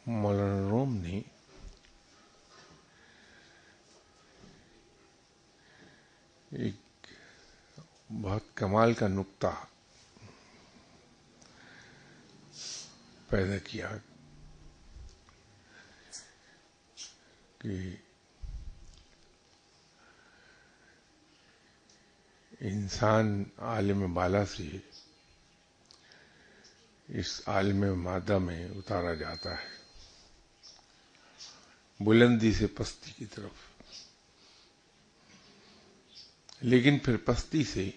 مولانا روم نے ایک بہت کمال کا نقطہ پیدا کیا کہ انسان عالم بالا سے اس عالم مادہ میں اتارا جاتا ہے، بلندی سے پستی کی طرف، لیکن پھر پستی سے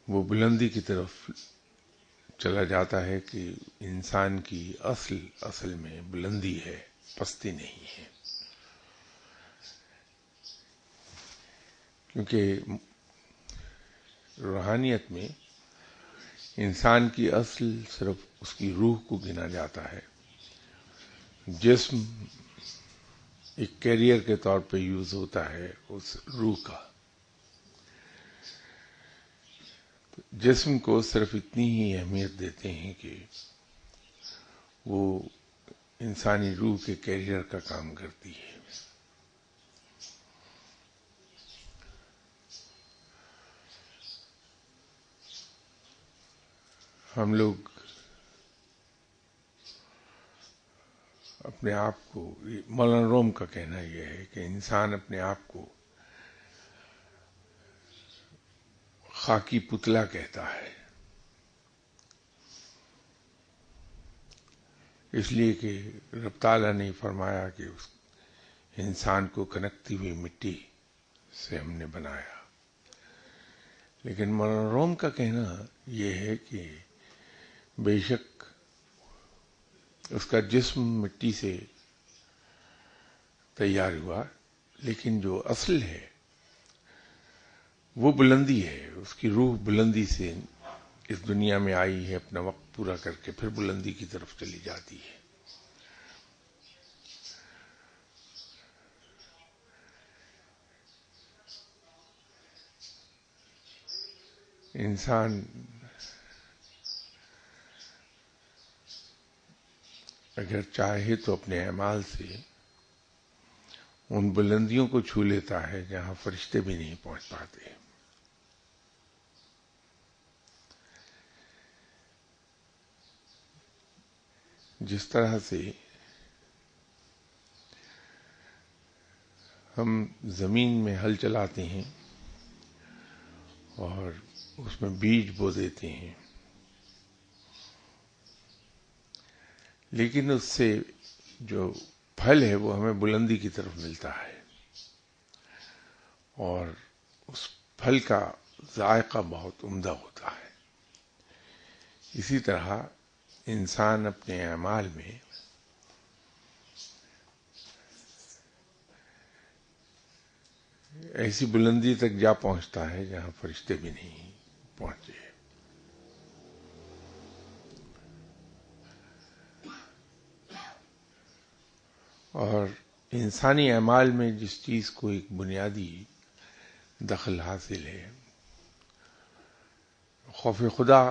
وہ بلندی کی طرف چلا جاتا ہے کہ انسان کی اصل میں بلندی ہے، پستی نہیں ہے. کیونکہ روحانیت میں انسان کی اصل صرف اس کی روح کو گنا جاتا ہے. جسم ایک کیریئر کے طور پہ یوز ہوتا ہے اس روح کا. جسم کو صرف اتنی ہی اہمیت دیتے ہیں کہ وہ انسانی روح کے کیریئر کا کام کرتی ہے. ہم لوگ اپنے آپ کو، مولانا روم کا کہنا یہ ہے کہ انسان اپنے آپ کو خاکی پتلا کہتا ہے، اس لیے کہ رب تعالیٰ نے فرمایا کہ اس انسان کو کنکتی ہوئی مٹی سے ہم نے بنایا. لیکن مولانا روم کا کہنا یہ ہے کہ بے شک اس کا جسم مٹی سے تیار ہوا، لیکن جو اصل ہے وہ بلندی ہے. اس کی روح بلندی سے اس دنیا میں آئی ہے، اپنا وقت پورا کر کے پھر بلندی کی طرف چلی جاتی ہے. انسان اگر چاہے تو اپنے اعمال سے ان بلندیوں کو چھو لیتا ہے جہاں فرشتے بھی نہیں پہنچ پاتے. جس طرح سے ہم زمین میں ہل چلاتے ہیں اور اس میں بیج بو دیتے ہیں، لیکن اس سے جو پھل ہے وہ ہمیں بلندی کی طرف ملتا ہے، اور اس پھل کا ذائقہ بہت عمدہ ہوتا ہے. اسی طرح انسان اپنے اعمال میں ایسی بلندی تک جا پہنچتا ہے جہاں فرشتے بھی نہیں پہنچے. اور انسانی اعمال میں جس چیز کو ایک بنیادی دخل حاصل ہے، خوف خدا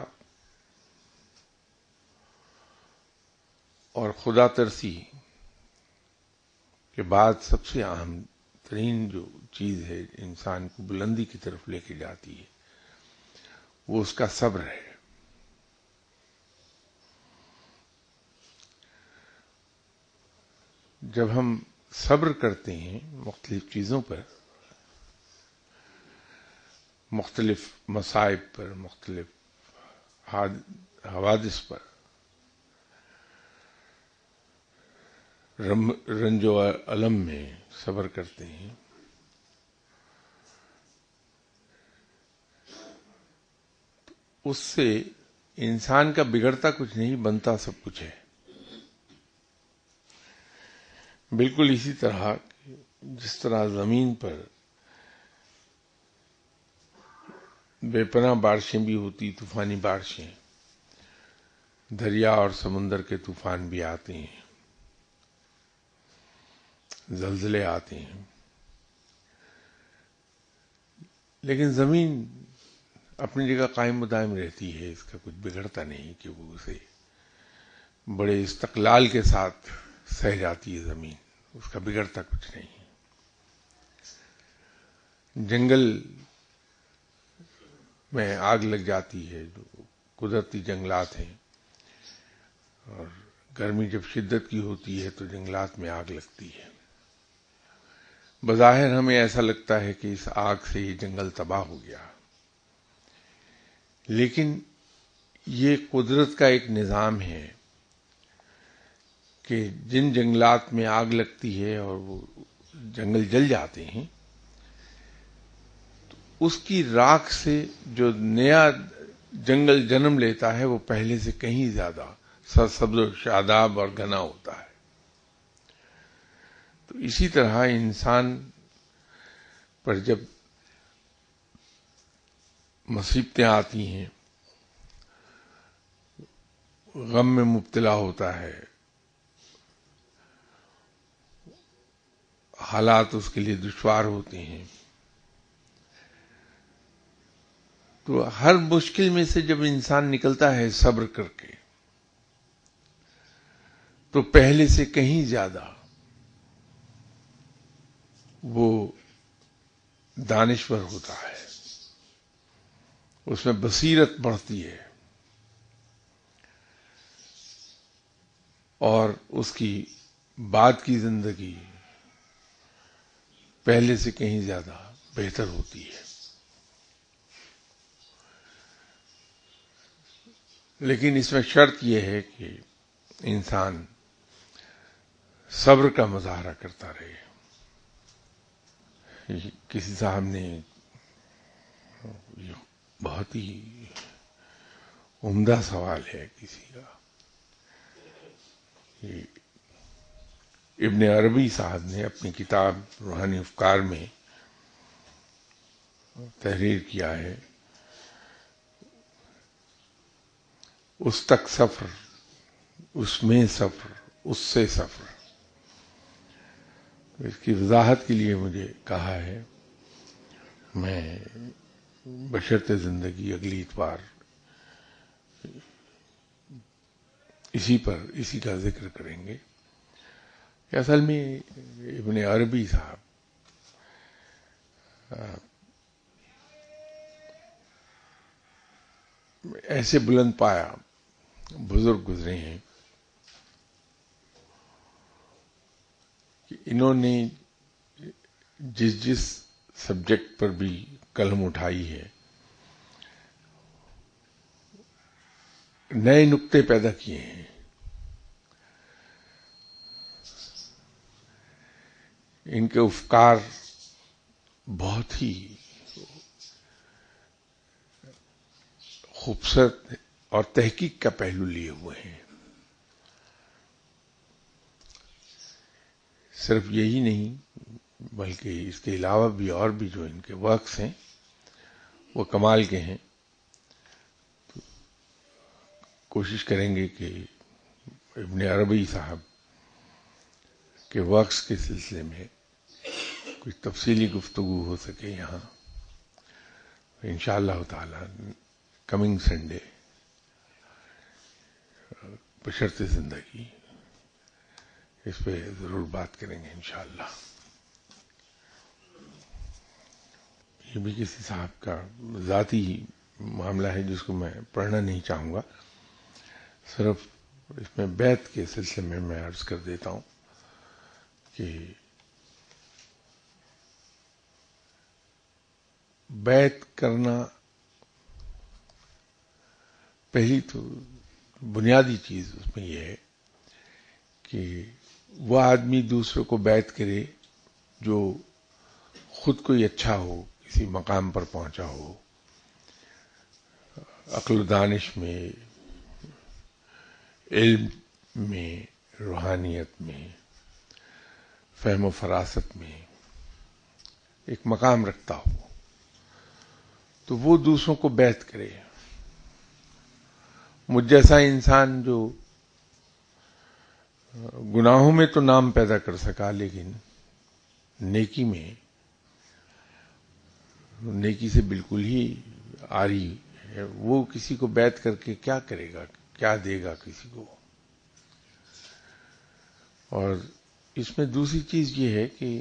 اور خدا ترسی کے بعد سب سے اہم ترین جو چیز ہے انسان کو بلندی کی طرف لے کے جاتی ہے، وہ اس کا صبر ہے. جب ہم صبر کرتے ہیں مختلف چیزوں پر، مختلف مصائب پر، مختلف حوادث پر، رنج و الم میں صبر کرتے ہیں، اس سے انسان کا بگڑتا کچھ نہیں، بنتا سب کچھ ہے. بالکل اسی طرح جس طرح زمین پر بے پناہ بارشیں بھی ہوتی، طوفانی بارشیں، دریا اور سمندر کے طوفان بھی آتے ہیں، زلزلے آتے ہیں، لیکن زمین اپنی جگہ قائم و دائم رہتی ہے. اس کا کچھ بگڑتا نہیں کہ وہ اسے بڑے استقلال کے ساتھ سہ جاتی ہے زمین، اس کا بگڑتا کچھ نہیں. جنگل میں آگ لگ جاتی ہے، جو قدرتی جنگلات ہیں، اور گرمی جب شدت کی ہوتی ہے تو جنگلات میں آگ لگتی ہے. بظاہر ہمیں ایسا لگتا ہے کہ اس آگ سے یہ جنگل تباہ ہو گیا، لیکن یہ قدرت کا ایک نظام ہے کہ جن جنگلات میں آگ لگتی ہے اور وہ جنگل جل جاتے ہیں، اس کی راکھ سے جو نیا جنگل جنم لیتا ہے وہ پہلے سے کہیں زیادہ سرسبز و شاداب اور گھنا ہوتا ہے. تو اسی طرح انسان پر جب مصیبتیں آتی ہیں، غم میں مبتلا ہوتا ہے، حالات اس کے لیے دشوار ہوتے ہیں، تو ہر مشکل میں سے جب انسان نکلتا ہے صبر کر کے، تو پہلے سے کہیں زیادہ وہ دانشور ہوتا ہے، اس میں بصیرت بڑھتی ہے، اور اس کی بعد کی زندگی پہلے سے کہیں زیادہ بہتر ہوتی ہے. لیکن اس میں شرط یہ ہے کہ انسان صبر کا مظاہرہ کرتا رہے. کسی صاحب نے بہت ہی عمدہ سوال ہے کسی کا، ابن عربی صاحب نے اپنی کتاب روحانی افکار میں تحریر کیا ہے، اس تک سفر، اس میں سفر، اس سے سفر. اس کی وضاحت کے لیے مجھے کہا ہے، میں بشرط زندگی اگلی اتوار اسی کا ذکر کریں گے کہ اصل میں ابن عربی صاحب ایسے بلند پایا بزرگ گزرے ہیں کہ انہوں نے جس سبجیکٹ پر بھی قلم اٹھائی ہے، نئے نقطے پیدا کیے ہیں. ان کے افکار بہت ہی خوبصورت اور تحقیق کا پہلو لیے ہوئے ہیں. صرف یہی نہیں بلکہ اس کے علاوہ بھی اور بھی جو ان کے ورکس ہیں وہ کمال کے ہیں. تو کوشش کریں گے کہ ابن عربی صاحب کے ورکس کے سلسلے میں کچھ تفصیلی گفتگو ہو سکے یہاں. انشاءاللہ تعالی کمنگ سنڈے بشرط زندگی اس پہ ضرور بات کریں گے انشاءاللہ. یہ بھی کسی صاحب کا ذاتی معاملہ ہے جس کو میں پڑھنا نہیں چاہوں گا، صرف اس میں بیعت کے سلسلے میں عرض کر دیتا ہوں کہ بیعت کرنا پہلی تو بنیادی چیز اس میں یہ ہے کہ وہ آدمی دوسروں کو بیعت کرے جو خود کوئی اچھا ہو، کسی مقام پر پہنچا ہو، عقل و دانش میں، علم میں، روحانیت میں، فہم و فراست میں ایک مقام رکھتا ہو، تو وہ دوسروں کو بیعت کرے. مجھ جیسا انسان جو گناہوں میں تو نام پیدا کر سکا لیکن نیکی سے بالکل ہی عاری ہے، وہ کسی کو بیعت کر کے کیا کرے گا، کیا دے گا کسی کو؟ اور اس میں دوسری چیز یہ ہے کہ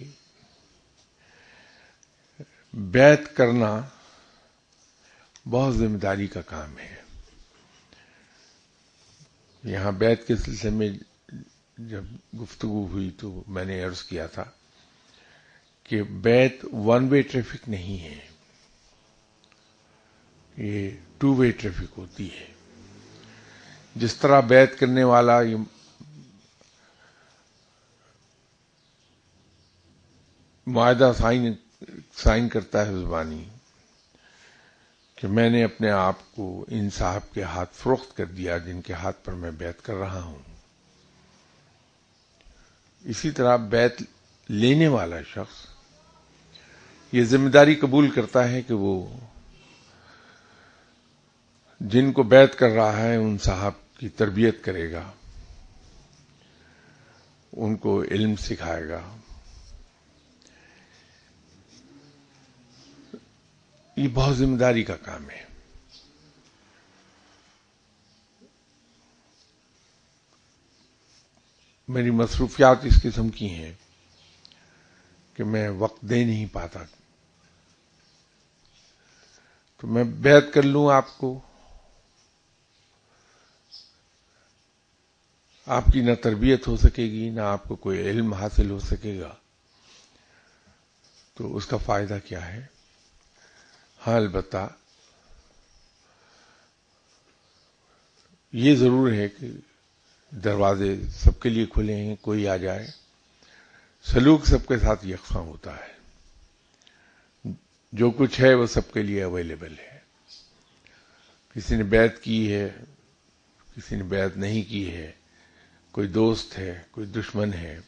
بیعت کرنا بہت ذمہ داری کا کام ہے. یہاں بیعت کے سلسلے میں جب گفتگو ہوئی تو میں نے عرض کیا تھا کہ بیعت ون وے ٹریفک نہیں ہے، یہ ٹو وے ٹریفک ہوتی ہے. جس طرح بیعت کرنے والا معاہدہ سائن کرتا ہے زبانی کہ میں نے اپنے آپ کو ان صاحب کے ہاتھ فروخت کر دیا جن کے ہاتھ پر میں بیعت کر رہا ہوں، اسی طرح بیعت لینے والا شخص یہ ذمہ داری قبول کرتا ہے کہ وہ جن کو بیعت کر رہا ہے ان صاحب کی تربیت کرے گا، ان کو علم سکھائے گا. یہ بہت ذمہ داری کا کام ہے. میری مصروفیات اس قسم کی ہیں کہ میں وقت دے نہیں پاتا. تو میں بیعت کر لوں آپ کو، آپ کی نہ تربیت ہو سکے گی، نہ آپ کو کوئی علم حاصل ہو سکے گا، تو اس کا فائدہ کیا ہے؟ ہاں، البتہ یہ ضرور ہے کہ دروازے سب کے لیے کھلے ہیں، کوئی آ جائے. سلوک سب کے ساتھ یکساں ہوتا ہے، جو کچھ ہے وہ سب کے لیے اویلیبل ہے. کسی نے بیعت کی ہے، کسی نے بیعت نہیں کی ہے، کوئی دوست ہے، کوئی دشمن ہے،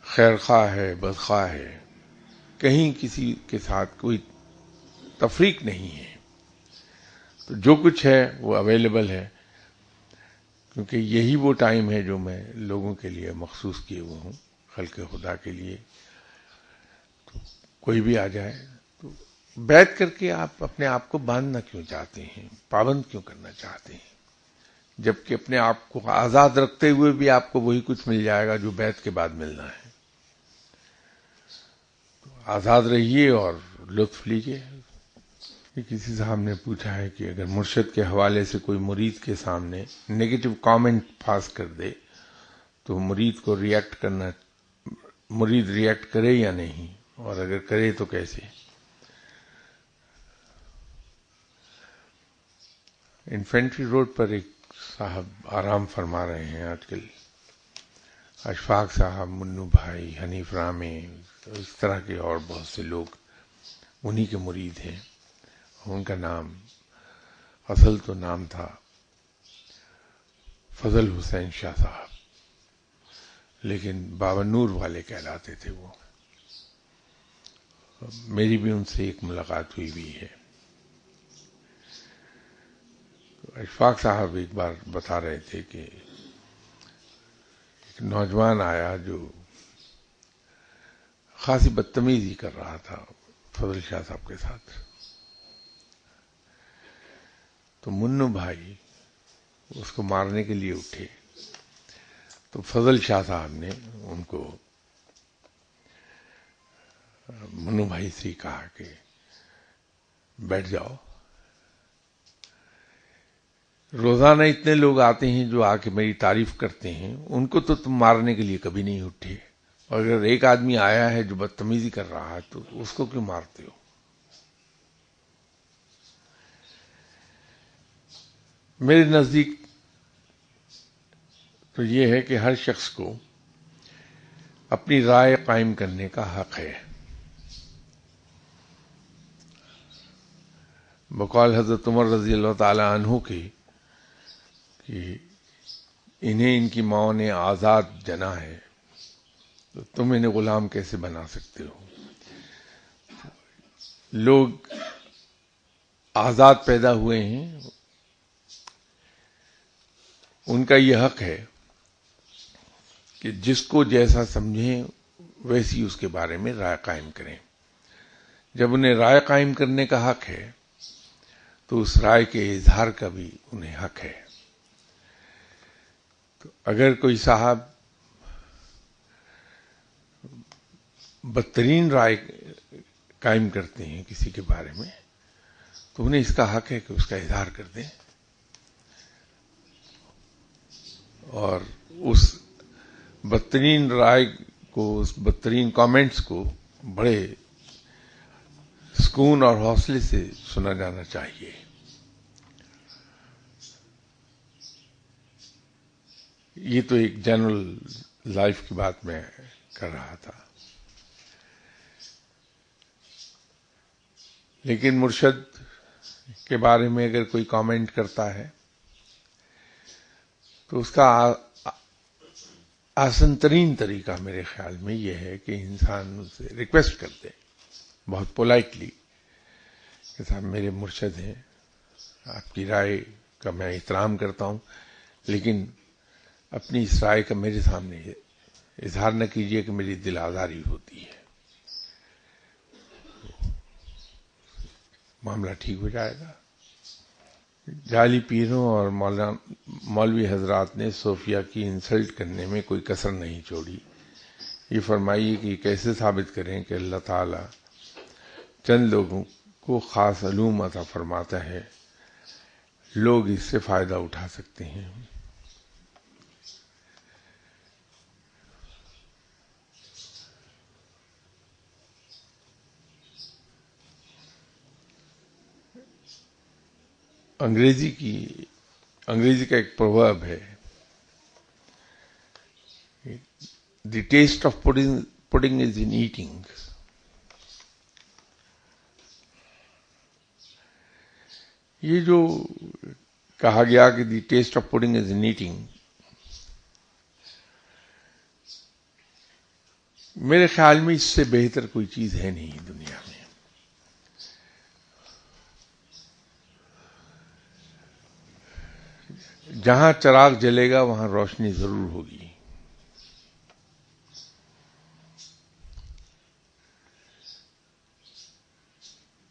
خیر خواہ ہے، بدخواہ ہے، کہیں کسی کے ساتھ کوئی تفریق نہیں ہے. تو جو کچھ ہے وہ اویلیبل ہے، کیونکہ یہی وہ ٹائم ہے جو میں لوگوں کے لیے مخصوص کیے ہوئے ہوں، خلق خدا کے لیے. تو کوئی بھی آ جائے تو بیعت کر کے آپ اپنے آپ کو باندھنا کیوں چاہتے ہیں، پابند کیوں کرنا چاہتے ہیں، جبکہ اپنے آپ کو آزاد رکھتے ہوئے بھی آپ کو وہی کچھ مل جائے گا جو بیعت کے بعد ملنا ہے. آزاد رہیے اور لطف لیجیے. کسی صاحب نے پوچھا ہے کہ اگر مرشد کے حوالے سے کوئی مرید کے سامنے نیگیٹو کامنٹ پاس کر دے تو مرید ریئیکٹ کرے یا نہیں، اور اگر کرے تو کیسے؟ انفینٹری روڈ پر ایک صاحب آرام فرما رہے ہیں آج کل، اشفاق صاحب، منو بھائی، حنیف رامے، اس طرح کے اور بہت سے لوگ انہی کے مرید ہیں. ان کا نام اصل تو نام تھا فضل حسین شاہ صاحب، لیکن بابا نور والے کہلاتے تھے وہ. میری بھی ان سے ایک ملاقات ہوئی بھی ہے. اشفاق صاحب ایک بار بتا رہے تھے کہ ایک نوجوان آیا جو خاصی بدتمیزی کر رہا تھا فضل شاہ صاحب کے ساتھ. تو منو بھائی اس کو مارنے کے لیے اٹھے تو فضل شاہ صاحب نے ان کو منو بھائی سے کہا کہ بیٹھ جاؤ، روزانہ اتنے لوگ آتے ہیں جو آ کے میری تعریف کرتے ہیں، ان کو تو تم مارنے کے لیے کبھی نہیں اٹھے، اور اگر ایک آدمی آیا ہے جو بدتمیزی کر رہا ہے تو اس کو کیوں مارتے ہو؟ میرے نزدیک تو یہ ہے کہ ہر شخص کو اپنی رائے قائم کرنے کا حق ہے. بقول حضرت عمر رضی اللہ تعالی عنہ کی کہ انہیں ان کی ماں نے آزاد جنا ہے تو تم انہیں غلام کیسے بنا سکتے ہو؟ لوگ آزاد پیدا ہوئے ہیں، ان کا یہ حق ہے کہ جس کو جیسا سمجھیں ویسی اس کے بارے میں رائے قائم کریں. جب انہیں رائے قائم کرنے کا حق ہے تو اس رائے کے اظہار کا بھی انہیں حق ہے. تو اگر کوئی صاحب بدترین رائے قائم کرتے ہیں کسی کے بارے میں تو انہیں اس کا حق ہے کہ اس کا اظہار کر دیں اور اس بدترین رائے کو، اس بدترین کامنٹس کو بڑے سکون اور حوصلے سے سنا جانا چاہیے. یہ تو ایک جنرل لائف کی بات میں کر رہا تھا. لیکن مرشد کے بارے میں اگر کوئی کامنٹ کرتا ہے تو اس کا آسان ترین طریقہ میرے خیال میں یہ ہے کہ انسان ان سے ریکویسٹ کر دے بہت پولائٹلی کہ صاحب میرے مرشد ہیں، آپ کی رائے کا میں احترام کرتا ہوں، لیکن اپنی اس رائے کا میرے سامنے اظہار نہ کیجیے کہ میری دل آزاری ہوتی ہے. معاملہ ٹھیک ہو جائے گا. جعلی پیروں اور مولوی حضرات نے صوفیہ کی انسلٹ کرنے میں کوئی کسر نہیں چھوڑی. یہ فرمائیے کہ کیسے ثابت کریں کہ اللہ تعالی چند لوگوں کو خاص علوم عطا فرماتا ہے، لوگ اس سے فائدہ اٹھا سکتے ہیں. انگریزی کا ایک پروورب ہے، the taste of pudding is in eating. یہ جو کہا گیا کہ the taste of pudding is in eating, میرے خیال میں اس سے بہتر کوئی چیز ہے نہیں دنیا میں. جہاں چراغ جلے گا وہاں روشنی ضرور ہوگی.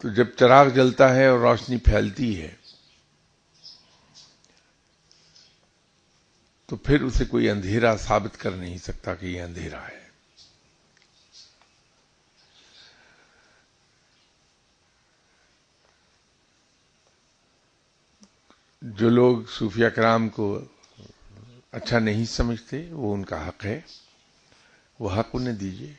تو جب چراغ جلتا ہے اور روشنی پھیلتی ہے تو پھر اسے کوئی اندھیرا ثابت کر نہیں سکتا کہ یہ اندھیرا ہے. جو لوگ صوفیہ کرام کو اچھا نہیں سمجھتے وہ ان کا حق ہے، وہ حق انہیں دیجیے.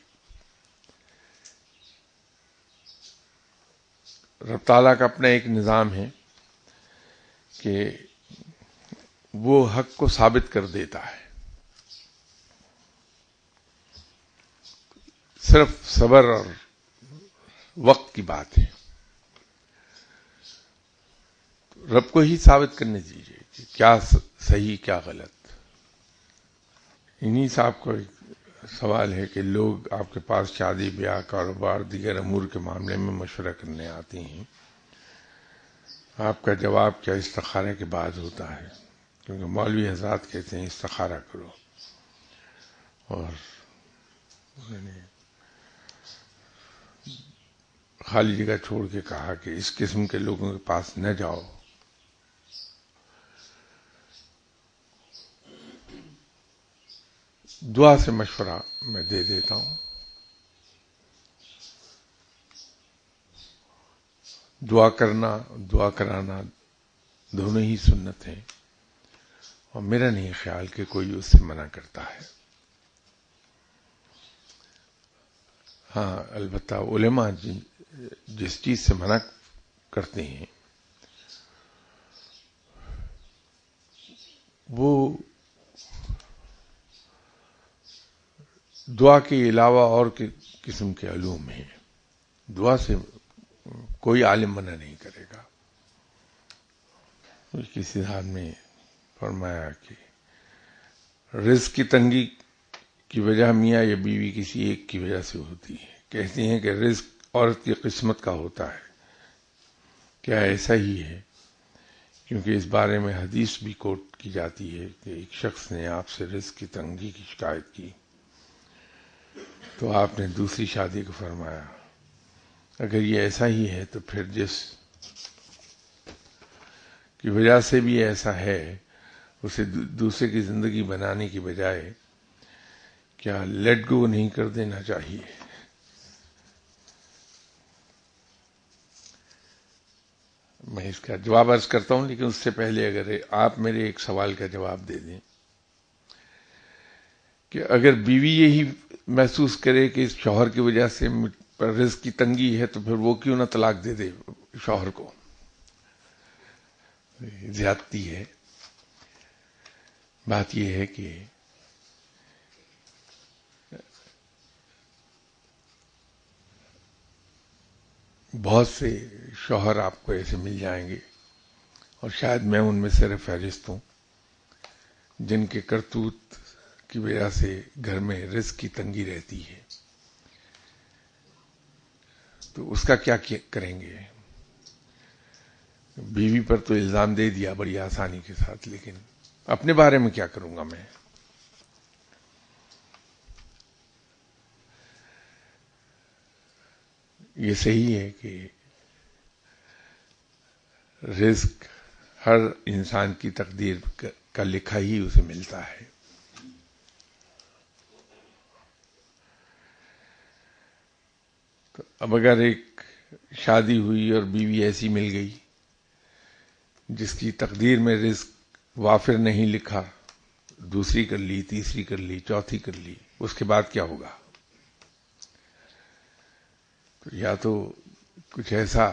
رب تعالیٰ کا اپنا ایک نظام ہے کہ وہ حق کو ثابت کر دیتا ہے. صرف صبر اور وقت کی بات ہے. رب کو ہی ثابت کرنے دیجیے کہ کیا صحیح کیا غلط. انہی صاحب کو ایک سوال ہے کہ لوگ آپ کے پاس شادی بیاہ کاروبار دیگر امور کے معاملے میں مشورہ کرنے آتے ہیں، آپ کا جواب کیا استخارے کے بعد ہوتا ہے؟ کیونکہ مولوی حضرات کہتے ہیں استخارہ کرو، اور انہوں نے خالی جگہ چھوڑ کے کہا کہ اس قسم کے لوگوں کے پاس نہ جاؤ. دعا سے مشورہ میں دے دیتا ہوں. دعا کرنا، دعا کرانا دونوں ہی سنت ہیں، اور میرا نہیں خیال کہ کوئی اس سے منع کرتا ہے. ہاں البتہ علماء جس چیز سے منع کرتے ہیں وہ دعا کے علاوہ اور قسم کے علوم ہیں. دعا سے کوئی عالم منع نہیں کرے گا. کسی صاحب نے فرمایا کہ رزق کی تنگی کی وجہ میاں یا بیوی کسی ایک کی وجہ سے ہوتی ہے. کہتے ہیں کہ رزق عورت کی قسمت کا ہوتا ہے. کیا ایسا ہی ہے؟ کیونکہ اس بارے میں حدیث بھی کوٹ کی جاتی ہے کہ ایک شخص نے آپ سے رزق کی تنگی کی شکایت کی تو آپ نے دوسری شادی کو فرمایا اگر یہ ایسا ہی ہے تو پھر جس کی وجہ سے بھی ایسا ہے اسے دوسرے کی زندگی بنانے کی بجائے کیا لیٹ گو نہیں کر دینا چاہیے؟ میں اس کا جواب عرض کرتا ہوں، لیکن اس سے پہلے اگر آپ میرے ایک سوال کا جواب دے دیں کہ اگر بیوی یہی محسوس کرے کہ اس شوہر کی وجہ سے مجھ پر رزق کی تنگی ہے تو پھر وہ کیوں نہ طلاق دے دے شوہر کو؟ زیادتی ہے۔ بات یہ ہے کہ بہت سے شوہر آپ کو ایسے مل جائیں گے، اور شاید میں ان میں سے فہرست ہوں، جن کے کرتوت کی وجہ سے گھر میں رزق کی تنگی رہتی ہے۔ تو اس کا کیا کریں گے؟ بیوی پر تو الزام دے دیا بڑی آسانی کے ساتھ، لیکن اپنے بارے میں کیا کروں گا میں؟ یہ صحیح ہے کہ رزق ہر انسان کی تقدیر کا لکھا ہی اسے ملتا ہے۔ تو اب اگر ایک شادی ہوئی اور بیوی ایسی مل گئی جس کی تقدیر میں رزق وافر نہیں لکھا، دوسری کر لی، تیسری کر لی، چوتھی کر لی، اس کے بعد کیا ہوگا؟ تو یا تو کچھ ایسا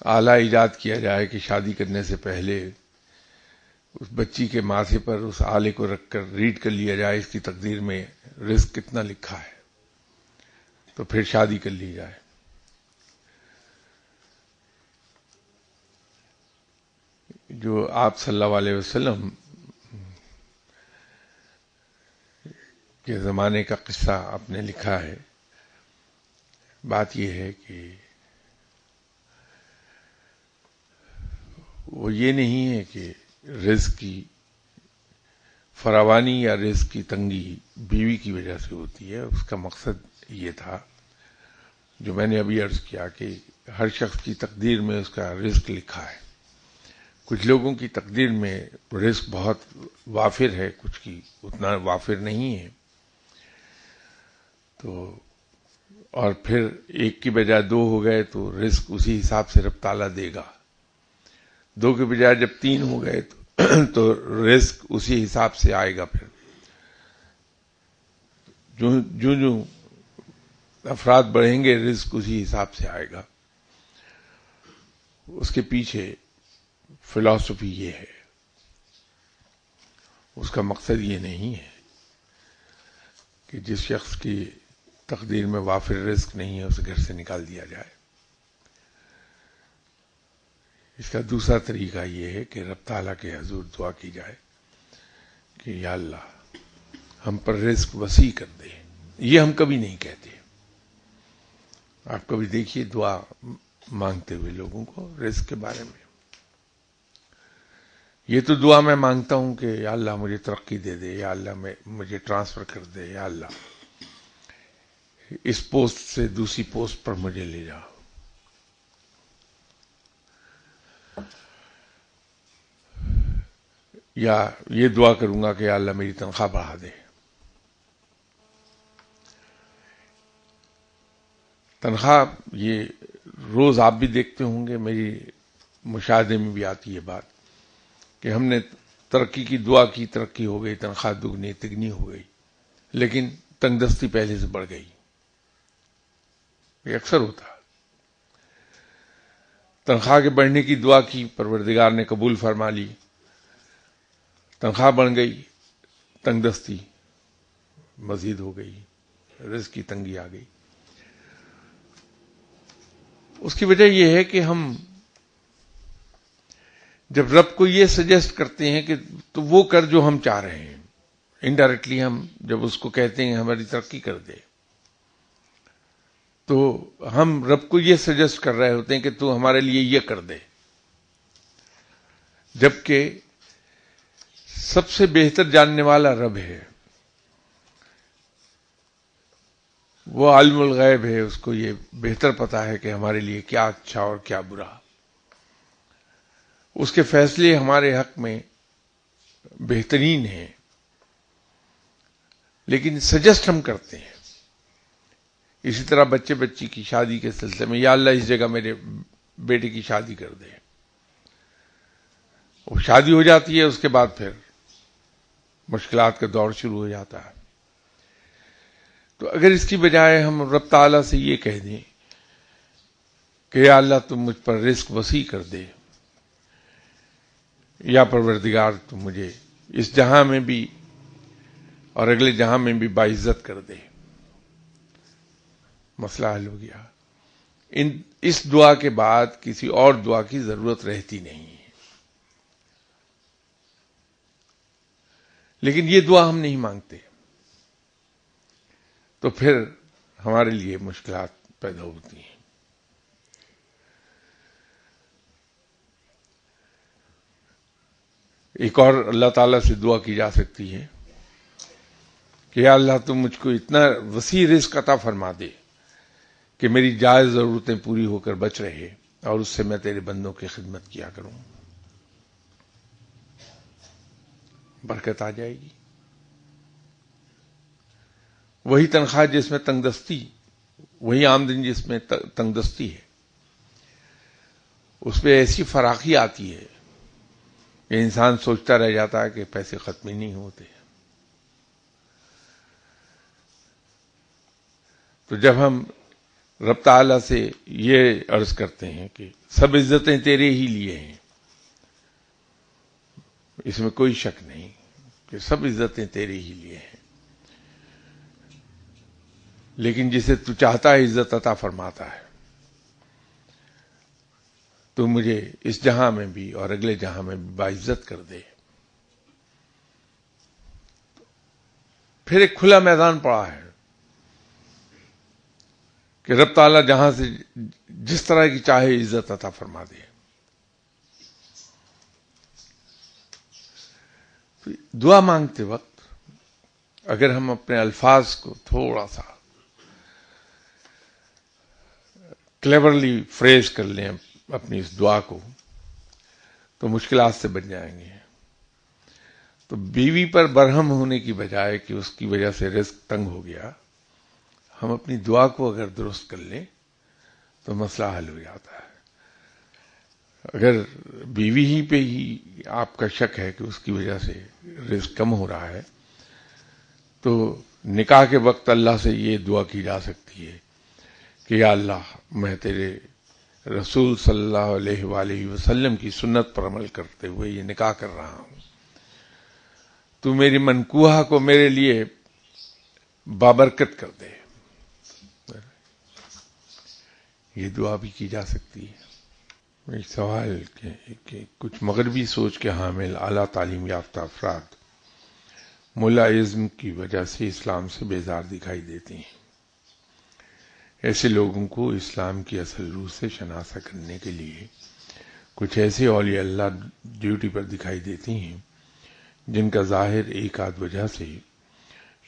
آلہ ایجاد کیا جائے کہ شادی کرنے سے پہلے اس بچی کے ماتھے پر اس آلے کو رکھ کر ریڈ کر لیا جائے اس کی تقدیر میں رزق کتنا لکھا ہے، تو پھر شادی کر لی جائے۔ جو آپ صلی اللہ علیہ وسلم کے زمانے کا قصہ آپ نے لکھا ہے، بات یہ ہے کہ وہ یہ نہیں ہے کہ رزق کی فراوانی یا رزق کی تنگی بیوی کی وجہ سے ہوتی ہے۔ اس کا مقصد یہ تھا جو میں نے ابھی عرض کیا کہ ہر شخص کی تقدیر میں اس کا رزق لکھا ہے۔ کچھ لوگوں کی تقدیر میں رزق بہت وافر ہے، کچھ کی اتنا وافر نہیں ہے، تو اور پھر ایک کی بجائے دو ہو گئے تو رزق اسی حساب سے رب تعالیٰ دے گا۔ دو کے بجائے جب تین ہو گئے تو رزق اسی حساب سے آئے گا۔ پھر جو افراد بڑھیں گے رزق اسی حساب سے آئے گا۔ اس کے پیچھے فلسفی یہ ہے، اس کا مقصد یہ نہیں ہے کہ جس شخص کی تقدیر میں وافر رزق نہیں ہے اسے گھر سے نکال دیا جائے۔ اس کا دوسرا طریقہ یہ ہے کہ رب تعالیٰ کے حضور دعا کی جائے کہ یا اللہ ہم پر رزق وسیع کر دے۔ یہ ہم کبھی نہیں کہتے۔ آپ کبھی دیکھیے دعا مانگتے ہوئے لوگوں کو رزق کے بارے میں۔ یہ تو دعا میں مانگتا ہوں کہ یا اللہ مجھے ترقی دے دے، یا اللہ مجھے ٹرانسفر کر دے، یا اللہ اس پوسٹ سے دوسری پوسٹ پر مجھے لے جاؤ۔ یا یہ دعا کروں گا کہ یا اللہ میری تنخواہ بڑھا دے۔ تنخواہ یہ روز آپ بھی دیکھتے ہوں گے، میری مشاہدے میں بھی آتی ہے بات کہ ہم نے ترقی کی دعا کی، ترقی ہو گئی، تنخواہ دگنی تگنی ہو گئی، لیکن تنگ دستی پہلے سے بڑھ گئی۔ یہ اکثر ہوتا ہے۔ تنخواہ کے بڑھنے کی دعا کی، پروردگار نے قبول فرما لی، تنخواہ بڑھ گئی، تنگ دستی مزید ہو گئی، رزق کی تنگی آ گئی۔ اس کی وجہ یہ ہے کہ ہم جب رب کو یہ سجیسٹ کرتے ہیں کہ تو وہ کر جو ہم چاہ رہے ہیں، انڈائریکٹلی ہم جب اس کو کہتے ہیں ہماری ترقی کر دے، تو ہم رب کو یہ سجیسٹ کر رہے ہوتے ہیں کہ تو ہمارے لیے یہ کر دے، جبکہ سب سے بہتر جاننے والا رب ہے، وہ عالم الغیب ہے، اس کو یہ بہتر پتا ہے کہ ہمارے لیے کیا اچھا اور کیا برا۔ اس کے فیصلے ہمارے حق میں بہترین ہیں، لیکن سجیسٹ ہم کرتے ہیں۔ اسی طرح بچے بچی کی شادی کے سلسلے میں یا اللہ اس جگہ میرے بیٹے کی شادی کر دے. وہ شادی ہو جاتی ہے، اس کے بعد پھر مشکلات کا دور شروع ہو جاتا ہے. تو اگر اس کی بجائے ہم رب تعالیٰ سے یہ کہہ دیں کہ یا اللہ تم مجھ پر رزق وسیع کر دے، یا پروردگار تم مجھے اس جہاں میں بھی اور اگلے جہاں میں بھی باعزت کر دے، مسئلہ حل ہو گیا. اس دعا کے بعد کسی اور دعا کی ضرورت رہتی نہیں ہے. لیکن یہ دعا ہم نہیں مانگتے تو پھر ہمارے لیے مشکلات پیدا ہوتی ہیں. ایک اور اللہ تعالیٰ سے دعا کی جا سکتی ہے کہ یا اللہ تم مجھ کو اتنا وسیع رزق عطا فرما دے کہ میری جائز ضرورتیں پوری ہو کر بچ رہے اور اس سے میں تیرے بندوں کی خدمت کیا کروں. برکت آ جائے گی. وہی تنخواہ جس میں تنگ دستی، وہی آمدنی جس میں تنگ دستی ہے، اس پہ ایسی فراخی آتی ہے کہ انسان سوچتا رہ جاتا ہے کہ پیسے ختم ہی نہیں ہوتے. تو جب ہم رب تعالیٰ سے یہ عرض کرتے ہیں کہ سب عزتیں تیرے ہی لیے ہیں، اس میں کوئی شک نہیں کہ سب عزتیں تیرے ہی لیے ہیں، لیکن جسے تو چاہتا ہے عزت عطا فرماتا ہے. تو مجھے اس جہاں میں بھی اور اگلے جہاں میں بھی باعزت کر دے. پھر ایک کھلا میدان پڑا ہے کہ رب تعالیٰ جہاں سے جس طرح کی چاہے عزت عطا فرما دے. دعا مانگتے وقت اگر ہم اپنے الفاظ کو تھوڑا سا کلیورلی فریز کر لیں اپنی اس دعا کو تو مشکلات سے بچ جائیں گے. تو بیوی پر برہم ہونے کی بجائے کہ اس کی وجہ سے رزق تنگ ہو گیا، ہم اپنی دعا کو اگر درست کر لیں تو مسئلہ حل ہو جاتا ہے. اگر بیوی ہی پہ ہی آپ کا شک ہے کہ اس کی وجہ سے رزق کم ہو رہا ہے تو نکاح کے وقت اللہ سے یہ دعا کی جا سکتی ہے کہ یا اللہ میں تیرے رسول صلی اللہ علیہ وآلہ وسلم کی سنت پر عمل کرتے ہوئے یہ نکاح کر رہا ہوں، تو میری منکوحہ کو میرے لیے بابرکت کر دے. یہ دعا بھی کی جا سکتی ہے. ایک سوال کہ کچھ مغربی سوچ کے حامل اعلیٰ تعلیم یافتہ افراد ملائزم کی وجہ سے اسلام سے بیزار دکھائی دیتے ہیں. ایسے لوگوں کو اسلام کی اصل روح سے شناسا کرنے کے لیے کچھ ایسے اولیاء اللہ ڈیوٹی پر دکھائی دیتے ہیں جن کا ظاہر ایک آدھ وجہ سے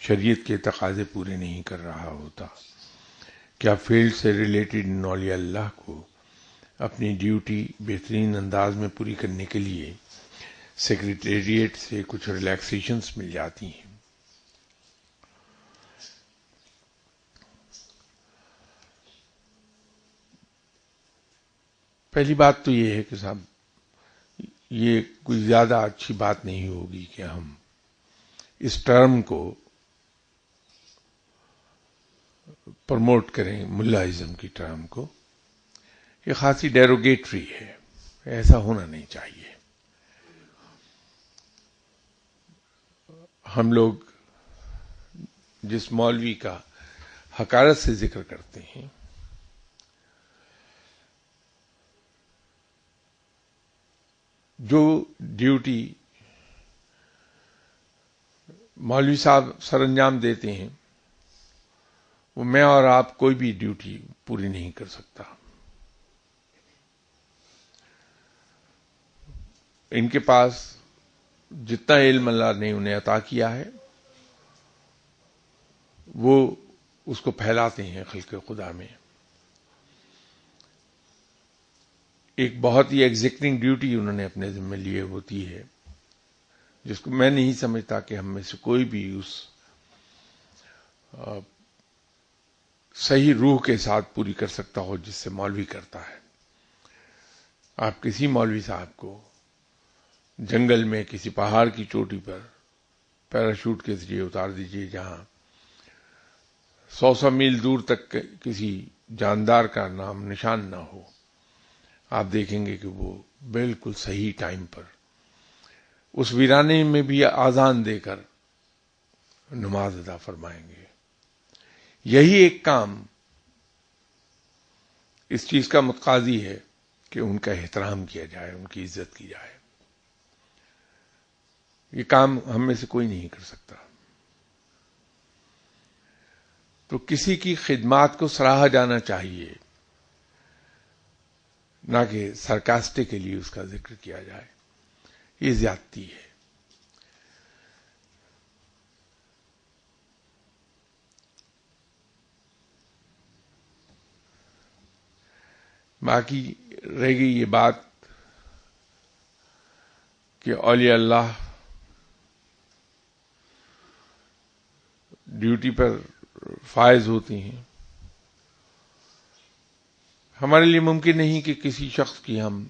شریعت کے تقاضے پورے نہیں کر رہا ہوتا. کیا فیلڈ سے ریلیٹڈ ان اولیاء اللہ کو اپنی ڈیوٹی بہترین انداز میں پوری کرنے کے لیے سیکریٹریٹ سے کچھ ریلیکسیشنز مل جاتی ہیں؟ پہلی بات تو یہ ہے کہ صاحب یہ کوئی زیادہ اچھی بات نہیں ہوگی کہ ہم اس ٹرم کو پروموٹ کریں، ملائزم کی ٹرم کو. یہ خاصی ڈیروگیٹری ہے، ایسا ہونا نہیں چاہیے. ہم لوگ جس مولوی کا حقارت سے ذکر کرتے ہیں جو ڈیوٹی مولوی صاحب سر انجام دیتے ہیں وہ میں اور آپ کوئی بھی ڈیوٹی پوری نہیں کر سکتا. ان کے پاس جتنا علم اللہ نے انہیں عطا کیا ہے وہ اس کو پھیلاتے ہیں خلق خدا میں. ایک بہت ہی ایگزیکٹنگ ڈیوٹی انہوں نے اپنے ذمہ لیے ہوتی ہے جس کو میں نہیں سمجھتا کہ ہم میں سے کوئی بھی اس صحیح روح کے ساتھ پوری کر سکتا ہو جس سے مولوی کرتا ہے. آپ کسی مولوی صاحب کو جنگل میں کسی پہاڑ کی چوٹی پر پیراشوٹ کے ذریعے اتار دیجئے جہاں 100 میل دور تک کسی جاندار کا نام نشان نہ ہو، آپ دیکھیں گے کہ وہ بالکل صحیح ٹائم پر اس ویرانے میں بھی آذان دے کر نماز ادا فرمائیں گے۔ یہی ایک کام اس چیز کا متقاضی ہے کہ ان کا احترام کیا جائے، ان کی عزت کی جائے۔ یہ کام ہم میں سے کوئی نہیں کر سکتا۔ تو کسی کی خدمات کو سراہا جانا چاہیے، نہ کہ سرکاسٹکلی اس کا ذکر کیا جائے، یہ زیادتی ہے۔ باقی رہ گئی یہ بات کہ اولیاء اللہ ڈیوٹی پر فائز ہوتی ہیں۔ ہمارے لیے ممکن نہیں کہ کسی شخص کی ہم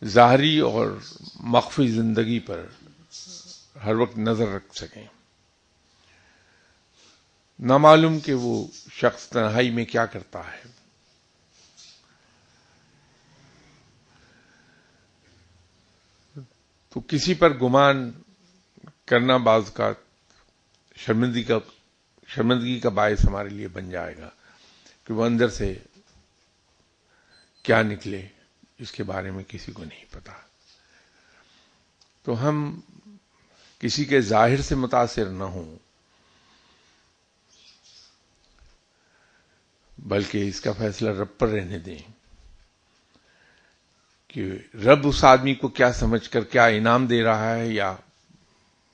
ظاہری اور مخفی زندگی پر ہر وقت نظر رکھ سکیں۔ نہ معلوم کہ وہ شخص تنہائی میں کیا کرتا ہے۔ تو کسی پر گمان کرنا بعض کا شرمندگی کا باعث ہمارے لیے بن جائے گا کہ وہ اندر سے کیا نکلے اس کے بارے میں کسی کو نہیں پتا۔ تو ہم کسی کے ظاہر سے متاثر نہ ہوں، بلکہ اس کا فیصلہ رب پر رہنے دیں کہ رب اس آدمی کو کیا سمجھ کر کیا انعام دے رہا ہے، یا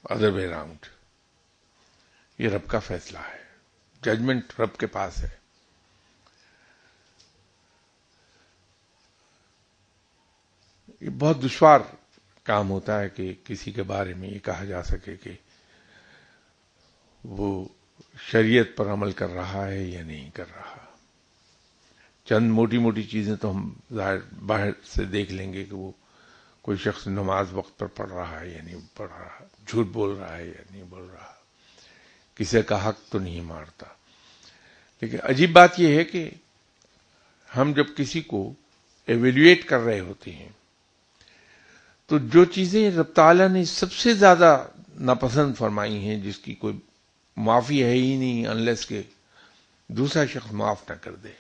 ادر وے راؤنڈ، یہ رب کا فیصلہ ہے، ججمنٹ رب کے پاس ہے۔ یہ بہت دشوار کام ہوتا ہے کہ کسی کے بارے میں یہ کہا جا سکے کہ وہ شریعت پر عمل کر رہا ہے یا نہیں کر رہا۔ چند موٹی موٹی چیزیں تو ہم ظاہر باہر سے دیکھ لیں گے کہ وہ کوئی شخص نماز وقت پر پڑھ رہا ہے یا نہیں پڑھ رہا، جھوٹ بول رہا ہے یا نہیں بول رہا، کسی کا حق تو نہیں مارتا۔ لیکن عجیب بات یہ ہے کہ ہم جب کسی کو ایویلویٹ کر رہے ہوتے ہیں تو جو چیزیں رب تعالیٰ نے سب سے زیادہ ناپسند فرمائی ہیں، جس کی کوئی معافی ہے ہی نہیں انلیس کہ دوسرا شخص معاف نہ کر دے،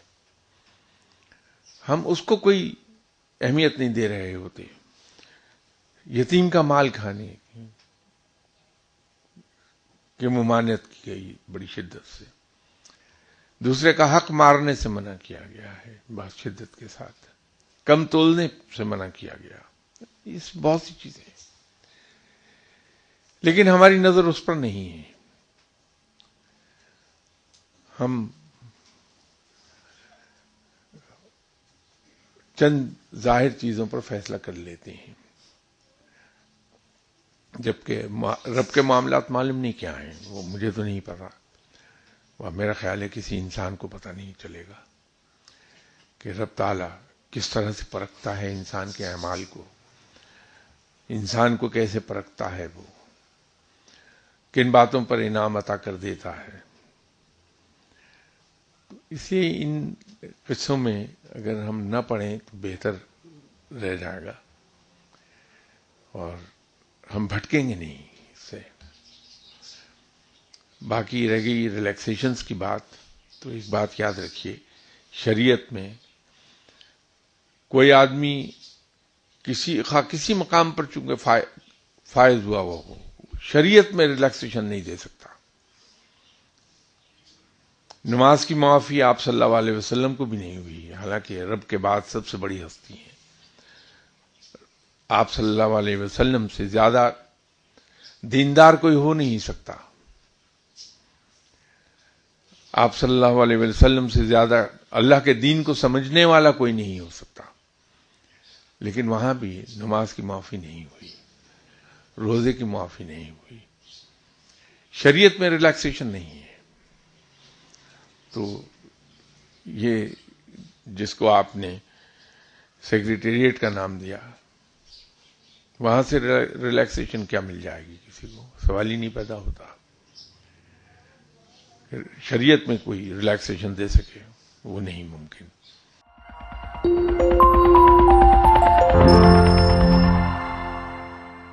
ہم اس کو کوئی اہمیت نہیں دے رہے ہوتے۔ یتیم کا مال کھانے کی ممانعت کی گئی بڑی شدت سے، دوسرے کا حق مارنے سے منع کیا گیا ہے بہت شدت کے ساتھ، کم تولنے سے منع کیا گیا، اس بہت سی چیزیں ہیں، لیکن ہماری نظر اس پر نہیں ہے۔ ہم چند ظاہر چیزوں پر فیصلہ کر لیتے ہیں، جبکہ رب کے معاملات معلوم نہیں کیا ہیں، وہ مجھے تو نہیں پتا، وہ میرا خیال ہے کسی انسان کو پتہ نہیں چلے گا کہ رب تعالیٰ کس طرح سے پرکھتا ہے انسان کے اعمال کو، انسان کو کیسے پرکھتا ہے، وہ کن باتوں پر انعام عطا کر دیتا ہے۔ اس لیے ان قصوں میں اگر ہم نہ پڑھیں تو بہتر رہ جائے گا، اور ہم بھٹکیں گے نہیں اس سے۔ باقی رہ گئی ریلیکسیشنز کی بات، تو ایک بات یاد رکھیے، شریعت میں کوئی آدمی کسی مقام پر چونکہ فائز ہوا ہو، شریعت میں ریلیکسیشن نہیں دے سکتا۔ نماز کی معافی آپ صلی اللہ علیہ وسلم کو بھی نہیں ہوئی، حالانکہ رب کے بعد سب سے بڑی ہستی ہیں۔ آپ صلی اللہ علیہ وسلم سے زیادہ دیندار کوئی ہو نہیں سکتا، آپ صلی اللہ علیہ وسلم سے زیادہ اللہ کے دین کو سمجھنے والا کوئی نہیں ہو سکتا، لیکن وہاں بھی نماز کی معافی نہیں ہوئی، روزے کی معافی نہیں ہوئی، شریعت میں ریلیکسیشن نہیں ہے۔ تو یہ جس کو آپ نے سیکریٹریٹ کا نام دیا، وہاں سے ریلیکسیشن کیا مل جائے گی کسی کو؟ سوال ہی نہیں پیدا ہوتا. شریعت میں کوئی ریلیکسیشن دے سکے وہ نہیں ممکن.